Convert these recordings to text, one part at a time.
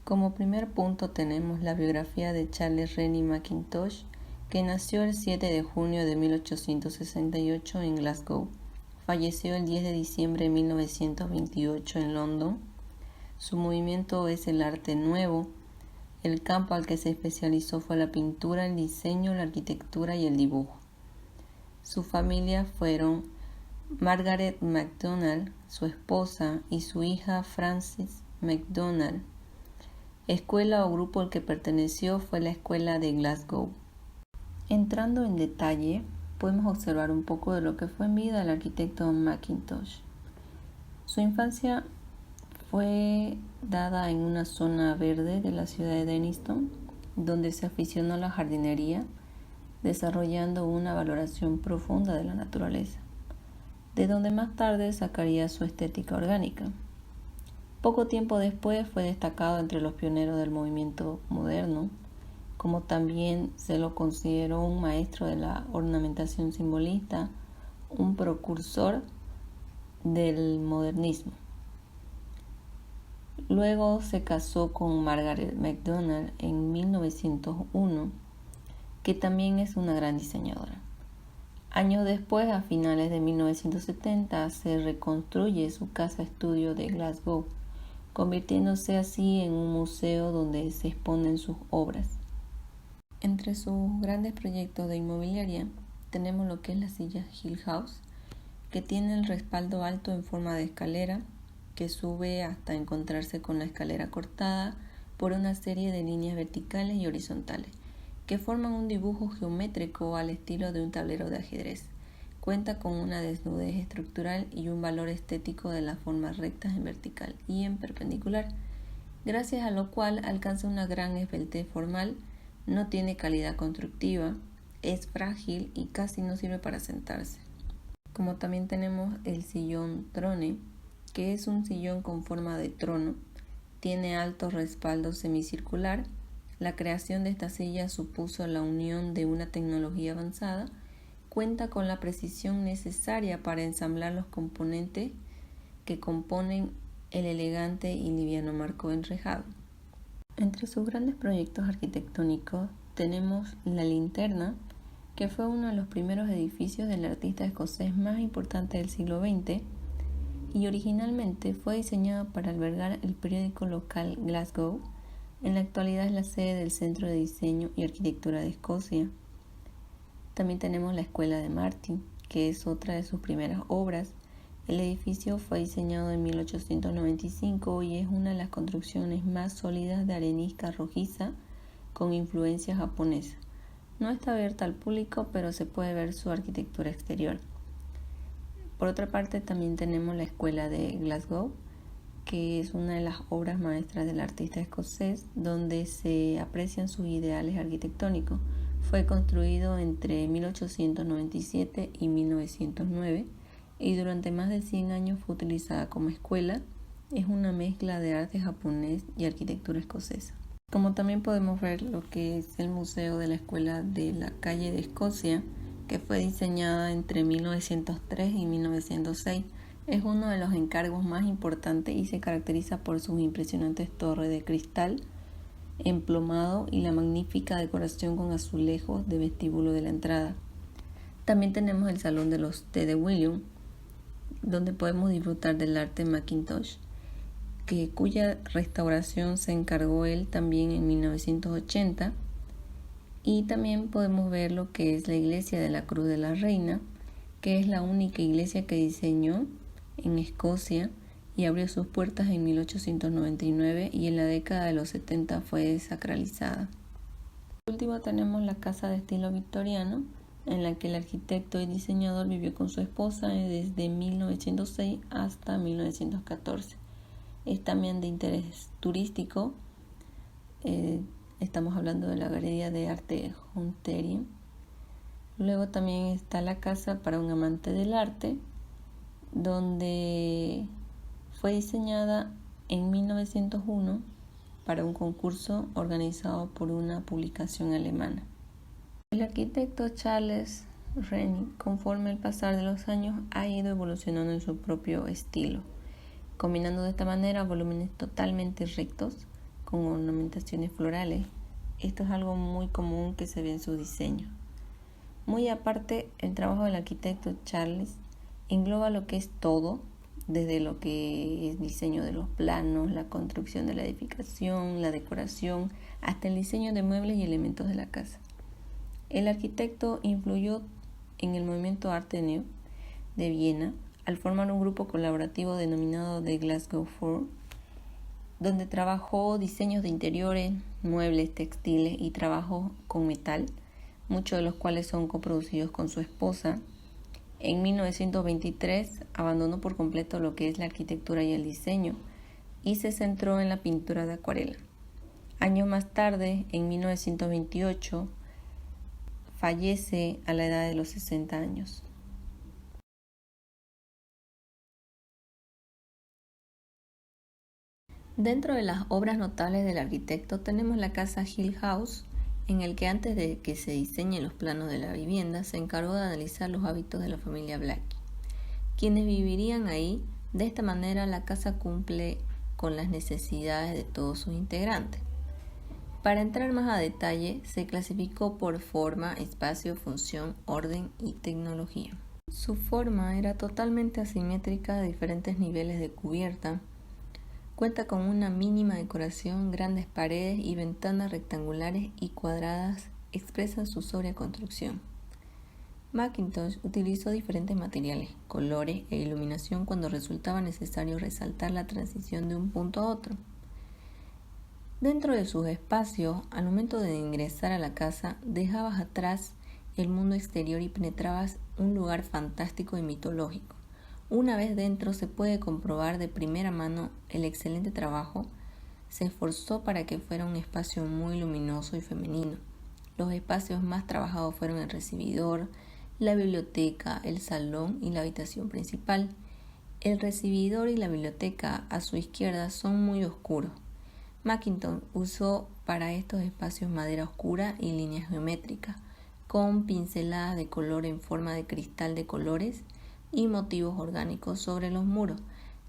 Como primer punto tenemos la biografía de Charles Rennie Mackintosh, que nació el 7 de junio de 1868 en Glasgow. Falleció el 10 de diciembre de 1928 en London. Su movimiento es el arte nuevo. El campo al que se especializó fue la pintura, el diseño, la arquitectura y el dibujo. Su familia fueron Margaret MacDonald, su esposa, y su hija Frances MacDonald. Escuela o grupo al que perteneció fue la Escuela de Glasgow. Entrando en detalle, podemos observar un poco de lo que fue en vida el arquitecto Mackintosh. Su infancia fue dada en una zona verde de la ciudad de Denistone, donde se aficionó a la jardinería, desarrollando una valoración profunda de la naturaleza, de donde más tarde sacaría su estética orgánica. Poco tiempo después fue destacado entre los pioneros del movimiento moderno, como también se lo consideró un maestro de la ornamentación simbolista, un precursor del modernismo. Luego se casó con Margaret MacDonald en 1901, que también es una gran diseñadora. Años después, a finales de 1970, se reconstruye su casa estudio de Glasgow, convirtiéndose así en un museo donde se exponen sus obras. Entre sus grandes proyectos de inmobiliaria tenemos lo que es la silla Hill House, que tiene el respaldo alto en forma de escalera, que sube hasta encontrarse con la escalera cortada por una serie de líneas verticales y horizontales, que forman un dibujo geométrico al estilo de un tablero de ajedrez. Cuenta con una desnudez estructural y un valor estético de las formas rectas en vertical y en perpendicular, gracias a lo cual alcanza una gran esbeltez formal, no tiene calidad constructiva, es frágil y casi no sirve para sentarse. Como también tenemos el sillón Throne, que es un sillón con forma de trono, tiene alto respaldo semicircular. La creación de esta silla supuso la unión de una tecnología avanzada, cuenta con la precisión necesaria para ensamblar los componentes que componen el elegante y liviano marco enrejado. Entre sus grandes proyectos arquitectónicos tenemos la linterna, que fue uno de los primeros edificios del artista escocés más importante del siglo XX y originalmente fue diseñado para albergar el periódico local Glasgow. En la actualidad es la sede del Centro de Diseño y Arquitectura de Escocia. También tenemos la Escuela de Martin, que es otra de sus primeras obras. El edificio fue diseñado en 1895 y es una de las construcciones más sólidas de arenisca rojiza con influencia japonesa. No está abierta al público, pero se puede ver su arquitectura exterior. Por otra parte, también tenemos la Escuela de Glasgow, que es una de las obras maestras del artista escocés, donde se aprecian sus ideales arquitectónicos. Fue construido entre 1897 y 1909 y durante más de 100 años fue utilizada como escuela. Es una mezcla de arte japonés y arquitectura escocesa. Como también podemos ver lo que es el Museo de la Escuela de la Calle de Escocia, que fue diseñada entre 1903 y 1906. Es uno de los encargos más importantes y se caracteriza por sus impresionantes torres de cristal emplomado y la magnífica decoración con azulejos de vestíbulo de la entrada. También tenemos el Salón de los Té de William, donde podemos disfrutar del arte Mackintosh, cuya restauración se encargó él también en 1980. Y también podemos ver lo que es la iglesia de la Cruz de la Reina, que es la única iglesia que diseñó en Escocia y abrió sus puertas en 1899 y en la década de los 70 fue desacralizada. Por último tenemos la casa de estilo victoriano, en la que el arquitecto y diseñador vivió con su esposa desde 1906 hasta 1914. Es también de interés turístico. Estamos hablando de la Galería de Arte Hunterian. Luego también está la casa para un amante del arte, donde fue diseñada en 1901 para un concurso organizado por una publicación alemana. El arquitecto Charles Rennie, conforme el pasar de los años, ha ido evolucionando en su propio estilo, combinando de esta manera volúmenes totalmente rectos, con ornamentaciones florales. Esto es algo muy común que se ve en sus diseños. Muy aparte, el trabajo del arquitecto Charles engloba lo que es todo, desde lo que es diseño de los planos, la construcción de la edificación, la decoración, hasta el diseño de muebles y elementos de la casa. El arquitecto influyó en el movimiento Arte Nouveau de Viena al formar un grupo colaborativo denominado The Glasgow Four, donde trabajó diseños de interiores, muebles, textiles y trabajos con metal, muchos de los cuales son coproducidos con su esposa. En 1923 abandonó por completo lo que es la arquitectura y el diseño y se centró en la pintura de acuarela. Años más tarde, en 1928, fallece a la edad de los 60 años. Dentro de las obras notables del arquitecto tenemos la casa Hill House, en el que antes de que se diseñen los planos de la vivienda se encargó de analizar los hábitos de la familia Blackie, quienes vivirían ahí. De esta manera la casa cumple con las necesidades de todos sus integrantes. Para entrar más a detalle, se clasificó por forma, espacio, función, orden y tecnología. Su forma era totalmente asimétrica de diferentes niveles de cubierta. Cuenta con una mínima decoración, grandes paredes y ventanas rectangulares y cuadradas expresan su sobria construcción. Mackintosh utilizó diferentes materiales, colores e iluminación cuando resultaba necesario resaltar la transición de un punto a otro. Dentro de sus espacios, al momento de ingresar a la casa, dejabas atrás el mundo exterior y penetrabas un lugar fantástico y mitológico. Una vez dentro se puede comprobar de primera mano el excelente trabajo. Se esforzó para que fuera un espacio muy luminoso y femenino. Los espacios más trabajados fueron el recibidor, la biblioteca, el salón y la habitación principal. El recibidor y la biblioteca a su izquierda son muy oscuros. Mackintosh usó para estos espacios madera oscura y líneas geométricas, con pinceladas de color en forma de cristal de colores y motivos orgánicos sobre los muros.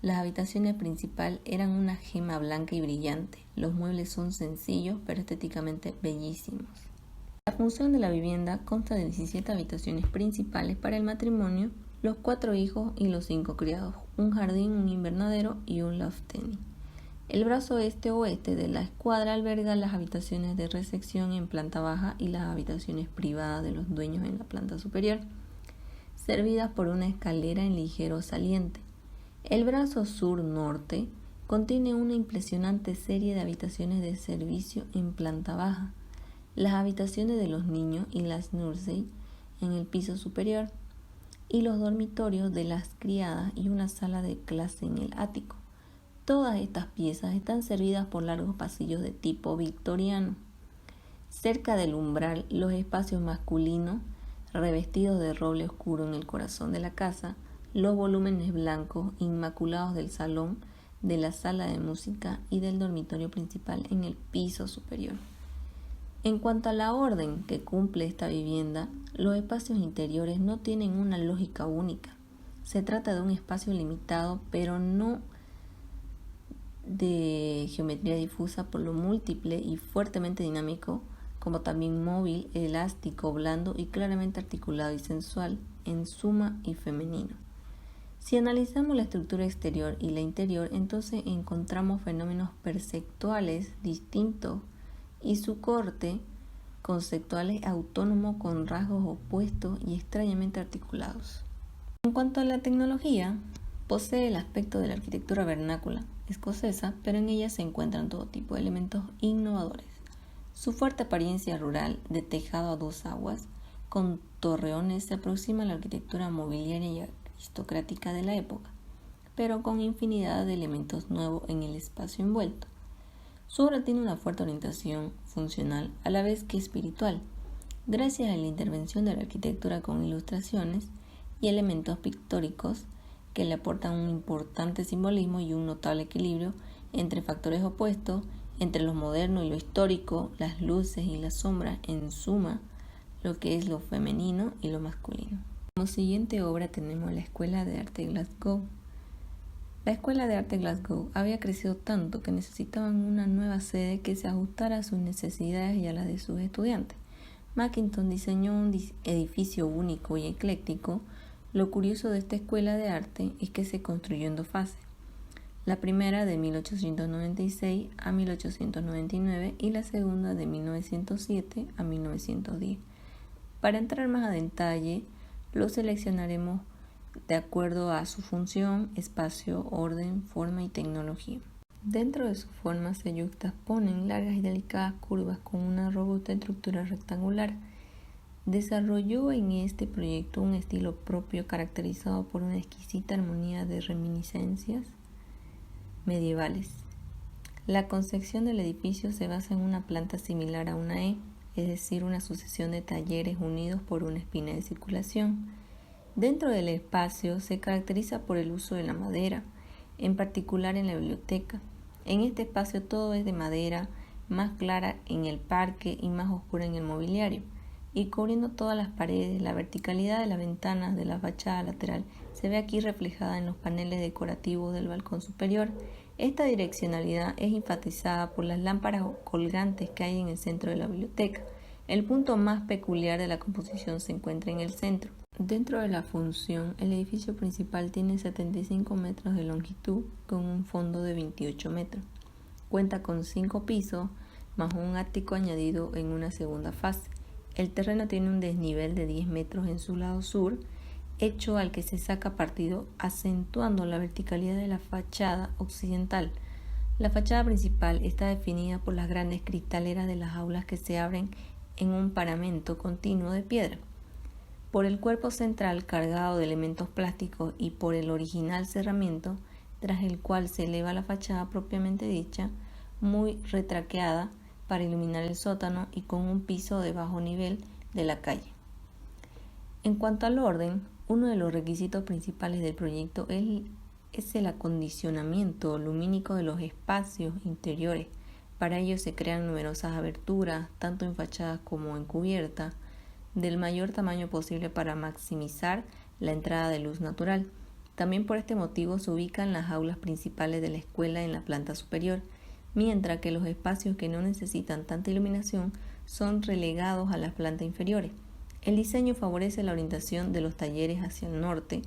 Las habitaciones principales eran una gema blanca y brillante. Los muebles son sencillos pero estéticamente bellísimos. La función de la vivienda consta de 17 habitaciones principales para el matrimonio, los 4 hijos y los 5 criados, un jardín, un invernadero y un loft-tenny. El brazo este-oeste de la escuadra alberga las habitaciones de recepción en planta baja y las habitaciones privadas de los dueños en la planta superior, servidas por una escalera en ligero saliente. El brazo sur-norte contiene una impresionante serie de habitaciones de servicio en planta baja, las habitaciones de los niños y las nursery en el piso superior, y los dormitorios de las criadas y una sala de clase en el ático. Todas estas piezas están servidas por largos pasillos de tipo victoriano. Cerca del umbral, los espacios masculinos, revestidos de roble oscuro en el corazón de la casa, los volúmenes blancos inmaculados del salón, de la sala de música y del dormitorio principal en el piso superior. En cuanto a la orden que cumple esta vivienda, los espacios interiores no tienen una lógica única. Se trata de un espacio limitado, pero no de geometría difusa, por lo múltiple y fuertemente dinámico, como también móvil, elástico, blando y claramente articulado y sensual, en suma y femenino. Si analizamos la estructura exterior y la interior, entonces encontramos fenómenos perceptuales distintos y su corte conceptual es autónomo con rasgos opuestos y extrañamente articulados. En cuanto a la tecnología, posee el aspecto de la arquitectura vernácula escocesa, pero en ella se encuentran todo tipo de elementos innovadores. Su fuerte apariencia rural de tejado a 2 aguas con torreones se aproxima a la arquitectura mobiliaria y aristocrática de la época, pero con infinidad de elementos nuevos en el espacio envuelto. Su obra tiene una fuerte orientación funcional a la vez que espiritual, gracias a la intervención de la arquitectura con ilustraciones y elementos pictóricos que le aportan un importante simbolismo y un notable equilibrio entre factores opuestos, entre lo moderno y lo histórico, las luces y las sombras, en suma, lo que es lo femenino y lo masculino. Como siguiente obra tenemos la Escuela de Arte de Glasgow, La Escuela de Arte Glasgow había crecido tanto que necesitaban una nueva sede que se ajustara a sus necesidades y a las de sus estudiantes. Mackintosh diseñó un edificio único y ecléctico. Lo curioso de esta escuela de arte es que se construyó en dos fases. La primera de 1896 a 1899 y la segunda de 1907 a 1910. Para entrar más a detalle, lo seleccionaremos de acuerdo a su función, espacio, orden, forma y tecnología. Dentro de su forma se yuxtaponen largas y delicadas curvas con una robusta estructura rectangular. Desarrolló en este proyecto un estilo propio caracterizado por una exquisita armonía de reminiscencias medievales. La concepción del edificio se basa en una planta similar a una E, es decir, una sucesión de talleres unidos por una espina de circulación. Dentro del espacio se caracteriza por el uso de la madera, en particular en la biblioteca. En este espacio todo es de madera, más clara en el parque y más oscura en el mobiliario, y cubriendo todas las paredes. La verticalidad de las ventanas de la fachada lateral se ve aquí reflejada en los paneles decorativos del balcón superior. Esta direccionalidad es enfatizada por las lámparas colgantes que hay en el centro de la biblioteca. El punto más peculiar de la composición se encuentra en el centro. Dentro de la función, el edificio principal tiene 75 metros de longitud con un fondo de 28 metros. Cuenta con 5 pisos más un ático añadido en una segunda fase. El terreno tiene un desnivel de 10 metros en su lado sur, hecho al que se saca partido, acentuando la verticalidad de la fachada occidental. La fachada principal está definida por las grandes cristaleras de las aulas que se abren en un paramento continuo de piedra, por el cuerpo central cargado de elementos plásticos y por el original cerramiento, tras el cual se eleva la fachada propiamente dicha, muy retraqueada para iluminar el sótano y con un piso de bajo nivel de la calle. En cuanto al orden, uno de los requisitos principales del proyecto es el acondicionamiento lumínico de los espacios interiores. Para ello se crean numerosas aberturas, tanto en fachadas como en cubierta, del mayor tamaño posible para maximizar la entrada de luz natural. También por este motivo se ubican las aulas principales de la escuela en la planta superior, mientras que los espacios que no necesitan tanta iluminación son relegados a las plantas inferiores. El diseño favorece la orientación de los talleres hacia el norte,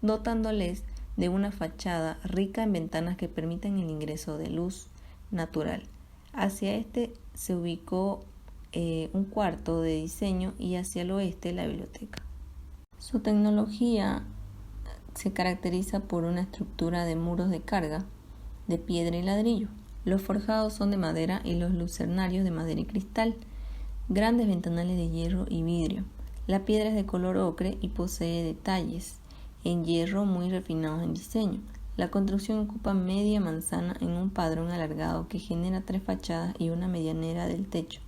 dotándoles de una fachada rica en ventanas que permiten el ingreso de luz natural. Hacia este se ubicó un cuarto de diseño y hacia el oeste la biblioteca. Su tecnología se caracteriza por una estructura de muros de carga de piedra y ladrillo. Los forjados son de madera y los lucernarios de madera y cristal. Grandes ventanales de hierro y vidrio. La piedra es de color ocre y posee detalles en hierro muy refinados en diseño. La construcción ocupa media manzana en un padrón alargado que genera 3 fachadas y una medianera del techo.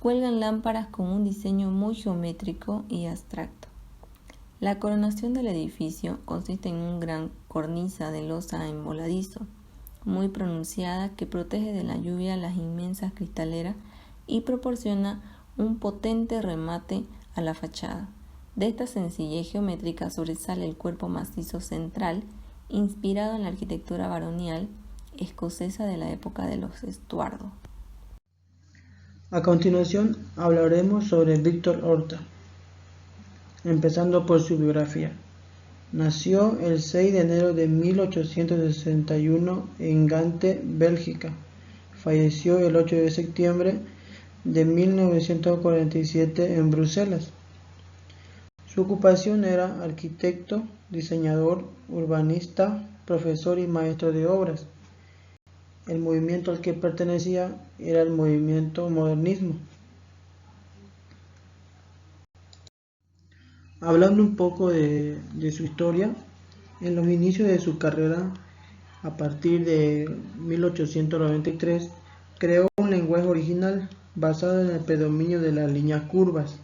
Cuelgan lámparas con un diseño muy geométrico y abstracto. La coronación del edificio consiste en una gran cornisa de losa en voladizo, muy pronunciada, que protege de la lluvia las inmensas cristaleras y proporciona un potente remate a la fachada. De esta sencillez geométrica sobresale el cuerpo macizo central, inspirado en la arquitectura baronial escocesa de la época de los Estuardo. A continuación hablaremos sobre Victor Horta, empezando por su biografía. Nació el 6 de enero de 1861 en Gante, Bélgica. Falleció el 8 de septiembre de 1947 en Bruselas. Su ocupación era arquitecto, diseñador, urbanista, profesor y maestro de obras. El movimiento al que pertenecía era el movimiento modernismo. Hablando un poco de su historia, en los inicios de su carrera, a partir de 1893, creó un lenguaje original basado en el predominio de las líneas curvas,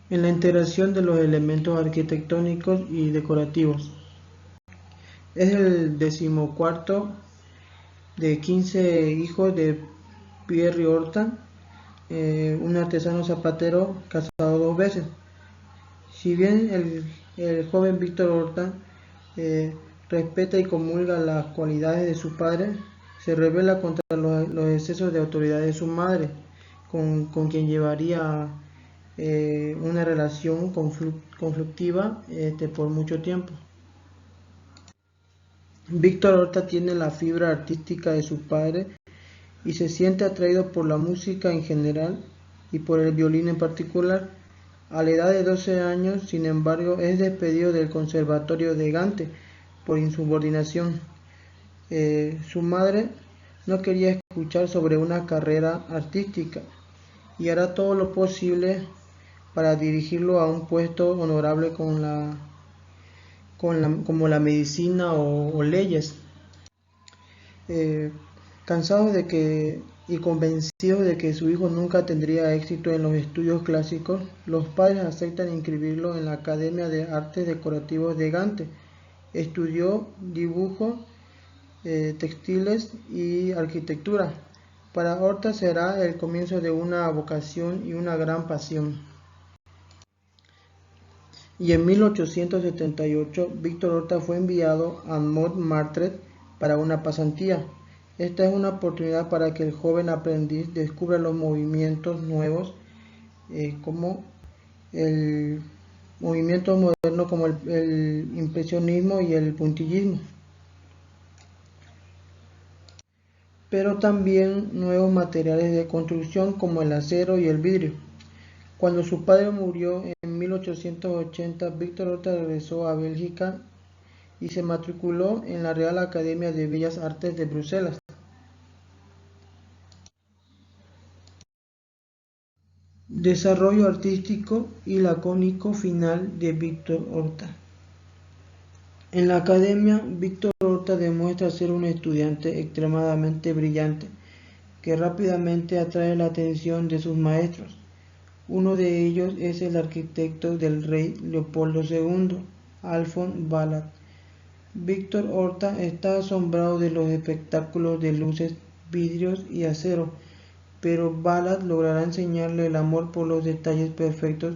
en la integración de los elementos arquitectónicos y decorativos. Es el 14º de 15 hijos de Pierre Horta, un artesano zapatero casado 2 veces. Si bien el joven Victor Horta respeta y comulga las cualidades de su padre, se rebela contra los excesos de autoridad de su madre, con quien llevaría una relación conflictiva por mucho tiempo. Víctor Horta tiene la fibra artística de su padre y se siente atraído por la música en general y por el violín en particular. A la edad de 12 años, sin embargo, es despedido del Conservatorio de Gante por insubordinación. Su madre no quería escuchar sobre una carrera artística y hará todo lo posible para dirigirlo a un puesto honorable como la medicina o leyes. Cansados y convencidos de que su hijo nunca tendría éxito en los estudios clásicos, los padres aceptan inscribirlo en la Academia de Artes Decorativos de Gante. Estudió dibujo, textiles y arquitectura. Para Horta será el comienzo de una vocación y una gran pasión. Y en 1878, Víctor Horta fue enviado a Montmartre para una pasantía. Esta es una oportunidad para que el joven aprendiz descubra los movimientos nuevos, como el movimiento moderno como el impresionismo y el puntillismo, pero también nuevos materiales de construcción como el acero y el vidrio. Cuando su padre murió en 1880, Víctor Horta regresó a Bélgica y se matriculó en la Real Academia de Bellas Artes de Bruselas. Desarrollo artístico y lacónico final de Víctor Horta. En la academia, Víctor Horta demuestra ser un estudiante extremadamente brillante, que rápidamente atrae la atención de sus maestros. Uno de ellos es el arquitecto del rey Leopoldo II, Alphonse Valade. Víctor Horta está asombrado de los espectáculos de luces, vidrios y acero, pero Valade logrará enseñarle el amor por los detalles perfectos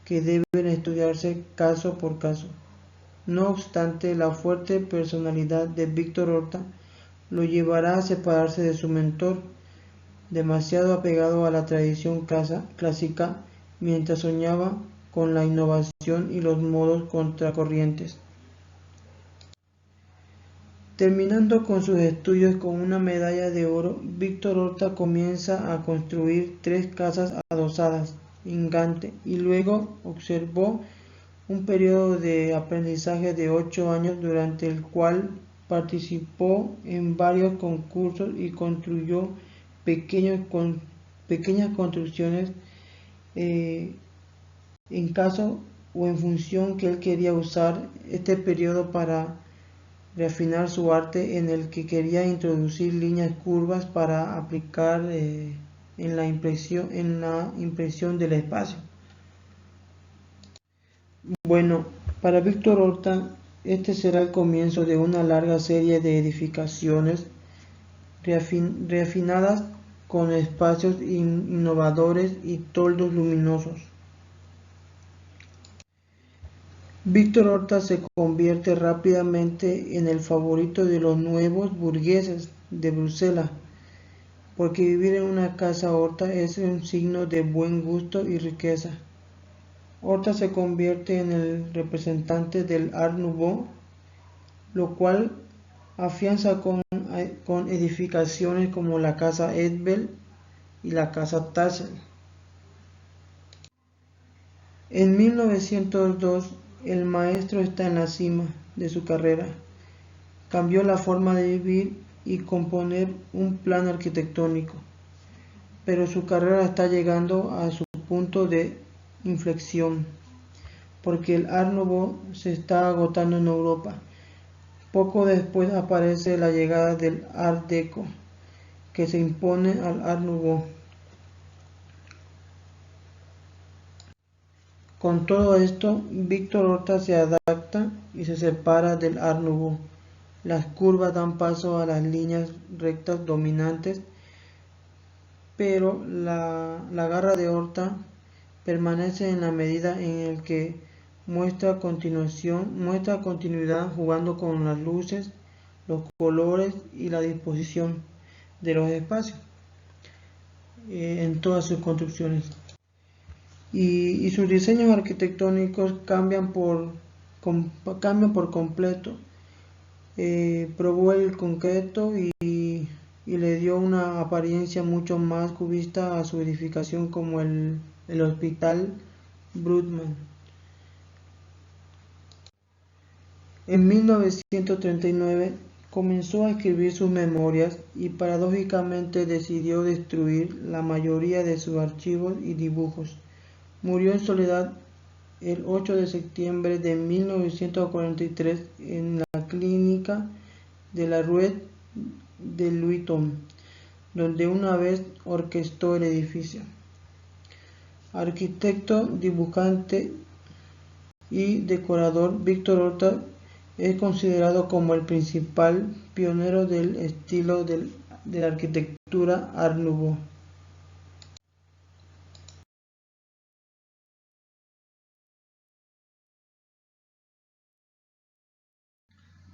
que deben estudiarse caso por caso. No obstante, la fuerte personalidad de Víctor Horta lo llevará a separarse de su mentor, demasiado apegado a la tradición clásica, mientras soñaba con la innovación y los modos contracorrientes. Terminando con sus estudios con una medalla de oro, Víctor Horta comienza a construir 3 casas adosadas en Gante y luego observó un periodo de aprendizaje de 8 años durante el cual participó en varios concursos y construyó pequeñas construcciones en caso o en función que él quería usar este periodo para refinar su arte, en el que quería introducir líneas curvas para aplicar en la impresión del espacio. Bueno, para Víctor Horta, este será el comienzo de una larga serie de edificaciones refinadas con espacios innovadores y toldos luminosos. Víctor Horta se convierte rápidamente en el favorito de los nuevos burgueses de Bruselas, porque vivir en una casa Horta es un signo de buen gusto y riqueza. Horta se convierte en el representante del Art Nouveau, lo cual afianza con edificaciones como la Casa Edbel y la Casa Tassel. En 1902, el maestro está en la cima de su carrera. Cambió la forma de vivir y componer un plan arquitectónico, pero su carrera está llegando a su punto de inflexión, porque el Art Nouveau se está agotando en Europa. Poco después aparece la llegada del Art Deco, que se impone al Art Nouveau. Con todo esto, Víctor Horta se adapta y se separa del Art Nouveau. Las curvas dan paso a las líneas rectas dominantes, pero la garra de Horta permanece en la medida en que muestra continuidad jugando con las luces, los colores y la disposición de los espacios en todas sus construcciones. Y sus diseños arquitectónicos cambian por completo. Probó el concreto y le dio una apariencia mucho más cubista a su edificación, como el Hospital Brookman. En 1939 comenzó a escribir sus memorias y paradójicamente decidió destruir la mayoría de sus archivos y dibujos. Murió en soledad el 8 de septiembre de 1943 en la clínica de la Rue de Luton, donde una vez orquestó el edificio. Arquitecto, dibujante y decorador, Victor Horta es considerado como el principal pionero del estilo de la arquitectura Art Nouveau.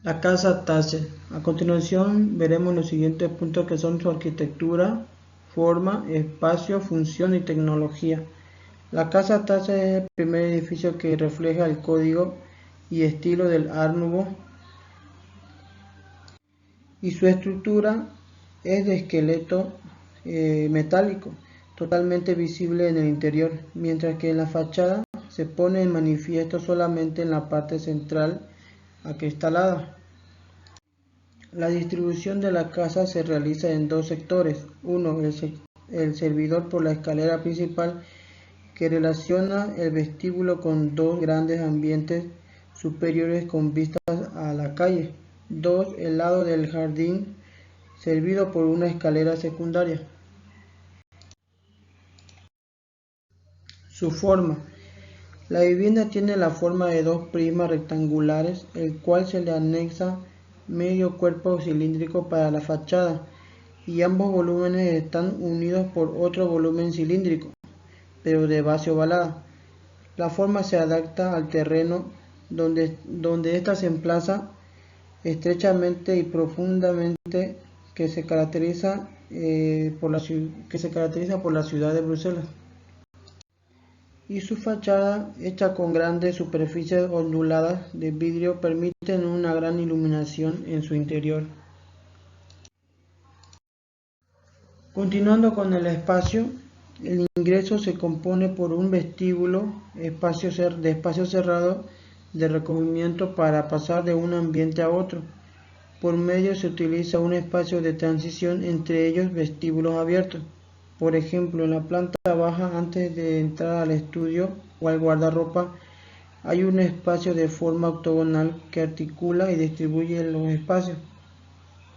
La casa Tasse. A continuación veremos los siguientes puntos, que son su arquitectura, forma, espacio, función y tecnología. La casa Tasse es el primer edificio que refleja el código y estilo del Art Nouveau, y su estructura es de esqueleto metálico, totalmente visible en el interior, mientras que en la fachada se pone en manifiesto solamente en la parte central acristalada. La distribución de la casa se realiza en dos sectores: uno, el servidor por la escalera principal, que relaciona el vestíbulo con dos grandes ambientes superiores con vistas a la calle; 2, el lado del jardín, servido por una escalera secundaria. Su forma. La vivienda tiene la forma de dos prismas rectangulares, el cual se le anexa medio cuerpo cilíndrico para la fachada, y ambos volúmenes están unidos por otro volumen cilíndrico, pero de base ovalada. La forma se adapta al terreno donde ésta se emplaza estrechamente y profundamente, que se caracteriza por la ciudad de Bruselas. Y su fachada, hecha con grandes superficies onduladas de vidrio, permiten una gran iluminación en su interior. Continuando con el espacio, el ingreso se compone por un vestíbulo, de espacio cerrado de recogimiento para pasar de un ambiente a otro. Por medio se utiliza un espacio de transición, entre ellos vestíbulos abiertos. Por ejemplo, en la planta baja, antes de entrar al estudio o al guardarropa, hay un espacio de forma octogonal que articula y distribuye los espacios.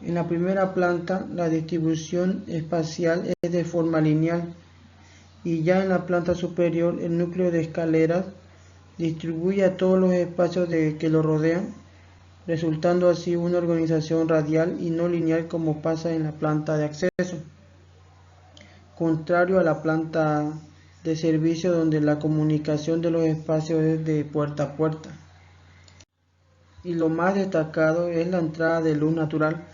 En la primera planta, la distribución espacial es de forma lineal, y ya en la planta superior, el núcleo de escaleras distribuye a todos los espacios que lo rodean, resultando así una organización radial y no lineal, como pasa en la planta de acceso, contrario a la planta de servicio, donde la comunicación de los espacios es de puerta a puerta. Y lo más destacado es la entrada de luz natural,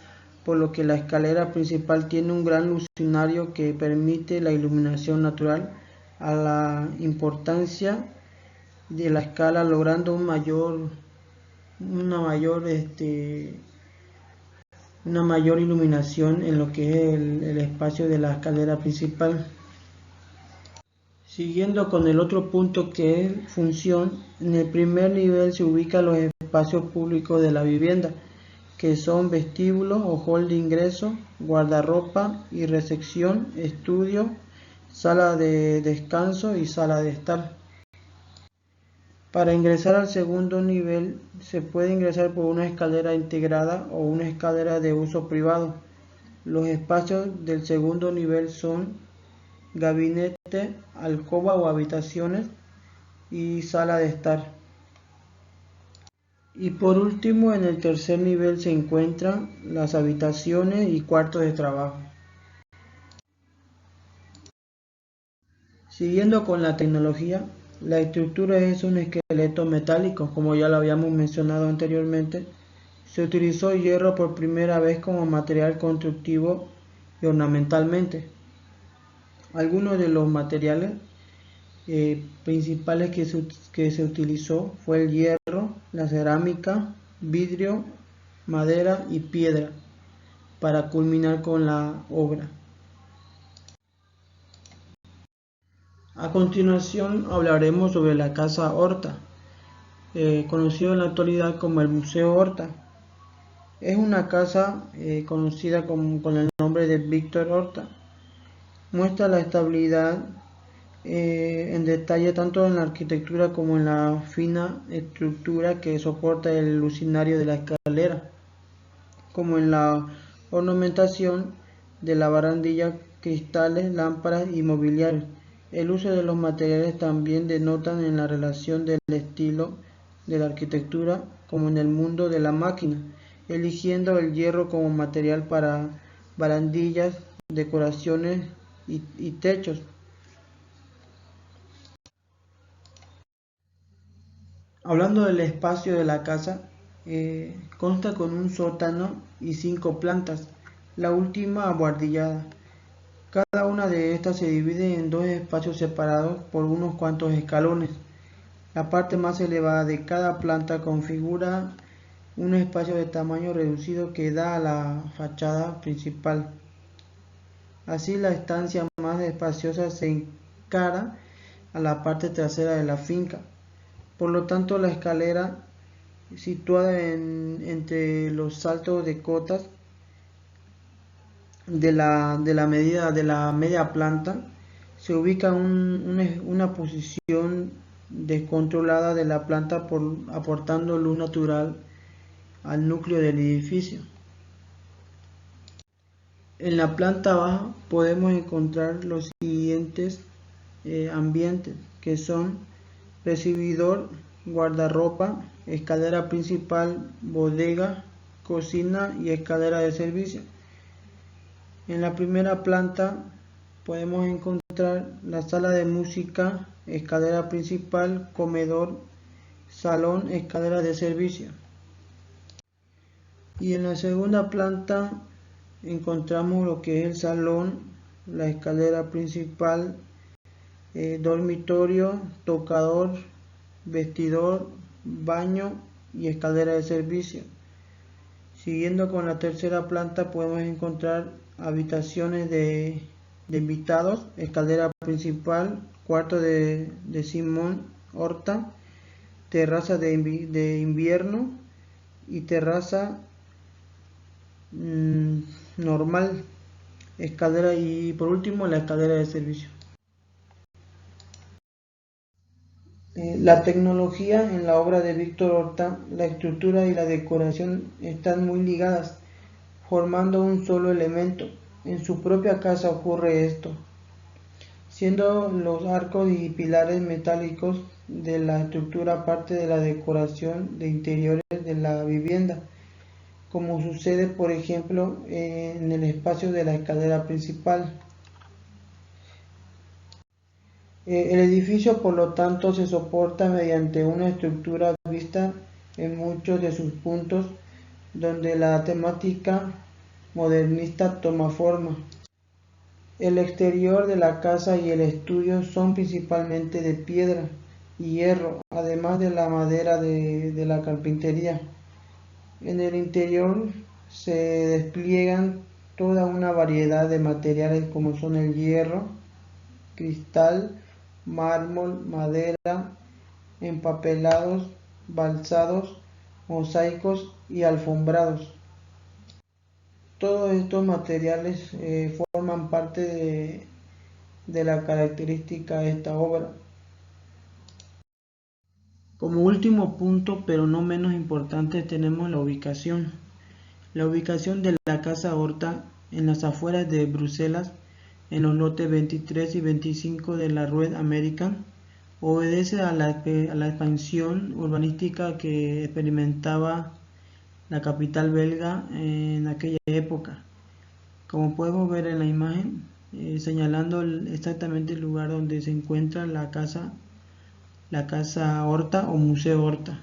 por lo que la escalera principal tiene un gran luminario que permite la iluminación natural a la importancia de la escala, logrando una mayor iluminación en lo que es el espacio de la escalera principal. Siguiendo con el otro punto, que es función, en el primer nivel se ubican los espacios públicos de la vivienda, que son vestíbulo o hall de ingreso, guardarropa y recepción, estudio, sala de descanso y sala de estar. Para ingresar al segundo nivel se puede ingresar por una escalera integrada o una escalera de uso privado. Los espacios del segundo nivel son gabinete, alcoba o habitaciones y sala de estar. Y por último, en el tercer nivel se encuentran las habitaciones y cuartos de trabajo. Siguiendo con la tecnología, La estructura es un esqueleto metálico, como ya lo habíamos mencionado anteriormente. Se utilizó hierro por primera vez como material constructivo y ornamentalmente. Algunos de los materiales principales que se utilizó fue el hierro, la cerámica, vidrio, madera y piedra para culminar con la obra. A continuación hablaremos sobre la Casa Horta, conocido en la actualidad como el Museo Horta. Es una casa conocida con el nombre de Víctor Horta. Muestra la estabilidad en detalle tanto en la arquitectura como en la fina estructura que soporta el lucinario de la escalera, como en la ornamentación de la barandilla, cristales, lámparas y mobiliario. El uso de los materiales también denotan en la relación del estilo de la arquitectura como en el mundo de la máquina, eligiendo el hierro como material para barandillas, decoraciones y techos. Hablando del espacio de la casa, consta con un sótano y 5 plantas, la última abuhardillada. Cada una de estas se divide en 2 espacios separados por unos cuantos escalones. La parte más elevada de cada planta configura un espacio de tamaño reducido que da a la fachada principal. Así, la estancia más espaciosa se encara a la parte trasera de la finca. Por lo tanto, la escalera, situada entre los saltos de cotas de la medida de la media planta, se ubica en una posición descontrolada de la planta aportando luz natural al núcleo del edificio. En la planta baja podemos encontrar los siguientes ambientes, que son recibidor, guardarropa, escalera principal, bodega, cocina y escalera de servicio. En la primera planta podemos encontrar la sala de música, escalera principal, comedor, salón, escalera de servicio. Y en la segunda planta encontramos lo que es el salón, la escalera principal, dormitorio, tocador, vestidor, baño y escalera de servicio. Siguiendo con la tercera planta podemos encontrar habitaciones de invitados, escalera principal, cuarto de Simón Horta, terraza de invierno y terraza normal, escalera y por último la escalera de servicio. La tecnología en la obra de Víctor Horta, la estructura y la decoración están muy ligadas, formando un solo elemento. En su propia casa ocurre esto, siendo los arcos y pilares metálicos de la estructura parte de la decoración de interiores de la vivienda, como sucede por ejemplo en el espacio de la escalera principal. El edificio, por lo tanto, se soporta mediante una estructura vista en muchos de sus puntos, donde la temática modernista toma forma. El exterior de la casa y el estudio son principalmente de piedra y hierro, además de la madera de la carpintería. En el interior se despliegan toda una variedad de materiales como son el hierro, cristal, mármol, madera, empapelados, balsados, mosaicos y alfombrados. Todos estos materiales forman parte de la característica de esta obra. Como último punto, pero no menos importante, tenemos la ubicación. La ubicación de la Casa Horta en las afueras de Bruselas, en los lotes 23 y 25 de la Rue American, obedece a la expansión urbanística que experimentaba la capital belga en aquella época. Como podemos ver en la imagen, señalando exactamente el lugar donde se encuentra la casa, la Casa Horta o Museo Horta.